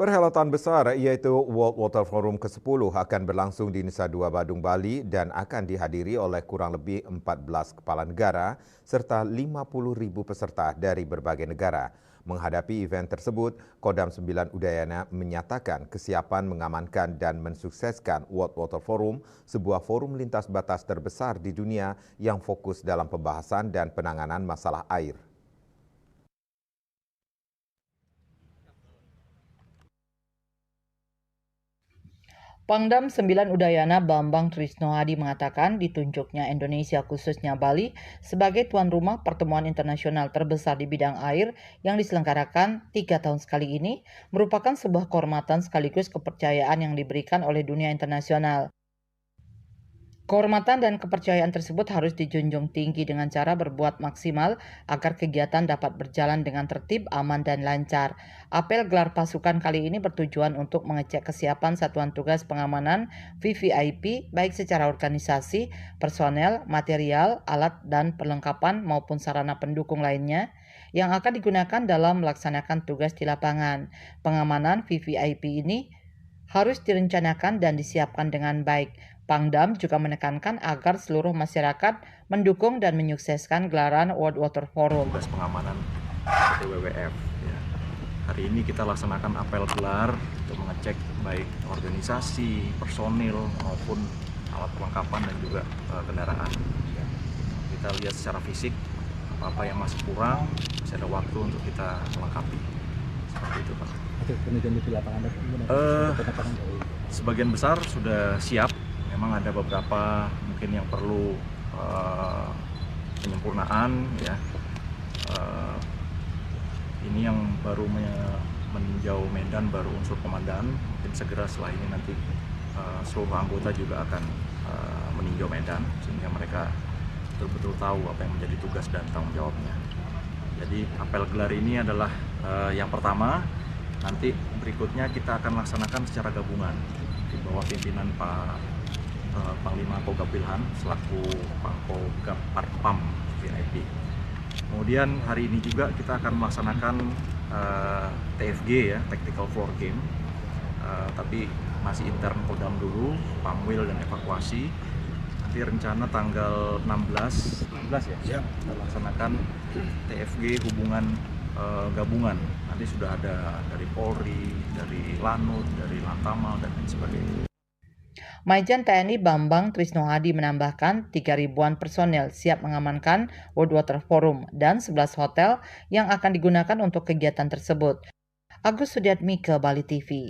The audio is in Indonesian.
Perhelatan besar yaitu World Water Forum ke-10 akan berlangsung di Nusa Dua Badung, Bali dan akan dihadiri oleh kurang lebih 14 kepala negara serta 50.000 peserta dari berbagai negara. Menghadapi event tersebut, Kodam 9 Udayana menyatakan kesiapan mengamankan dan mensukseskan World Water Forum, sebuah forum lintas batas terbesar di dunia yang fokus dalam pembahasan dan penanganan masalah air. Pangdam 9 Udayana Bambang Trisnohadi mengatakan ditunjuknya Indonesia khususnya Bali sebagai tuan rumah pertemuan internasional terbesar di bidang air yang diselenggarakan 3 tahun sekali ini merupakan sebuah kehormatan sekaligus kepercayaan yang diberikan oleh dunia internasional. Kehormatan dan kepercayaan tersebut harus dijunjung tinggi dengan cara berbuat maksimal agar kegiatan dapat berjalan dengan tertib, aman, dan lancar. Apel gelar pasukan kali ini bertujuan untuk mengecek kesiapan satuan tugas pengamanan VVIP baik secara organisasi, personel, material, alat, dan perlengkapan maupun sarana pendukung lainnya yang akan digunakan dalam melaksanakan tugas di lapangan. Pengamanan VVIP ini harus direncanakan dan disiapkan dengan baik. Pangdam juga menekankan agar seluruh masyarakat mendukung dan menyukseskan gelaran World Water Forum. Tugas pengamanan WWF. Ya. Hari ini kita laksanakan apel gelar untuk mengecek baik organisasi, personil maupun alat perlengkapan dan juga kendaraan. Kita lihat secara fisik apa yang masih kurang, masih ada waktu untuk kita melengkapi. Seperti itu, Pak. Kemudian di lapangan sebagian besar sudah siap. Memang ada beberapa mungkin yang perlu penyempurnaan ya. Ini yang baru meninjau medan baru unsur komandan. Mungkin segera setelah ini nanti seluruh anggota juga akan meninjau medan sehingga mereka betul-betul tahu apa yang menjadi tugas dan tanggung jawabnya. Jadi apel gelar ini adalah yang pertama. Nanti berikutnya kita akan laksanakan secara gabungan di bawah pimpinan Pak Panglima Kogab Wilhan selaku Pangkogab Parpam VIP. Kemudian hari ini juga kita akan melaksanakan TFG ya, Tactical Floor Game, tapi masih intern Kodam dulu, Pamwil dan evakuasi. Nanti rencana tanggal 16 ya, kita laksanakan TFG hubungan gabungan. Nanti sudah ada dari Polri, dari Lanut, dari Lantamal dan lain sebagainya. Majen TNI Bambang Trisnohadi menambahkan 3.000-an personel siap mengamankan World Water Forum dan 11 hotel yang akan digunakan untuk kegiatan tersebut. Agus Sudiatmike, Bali TV.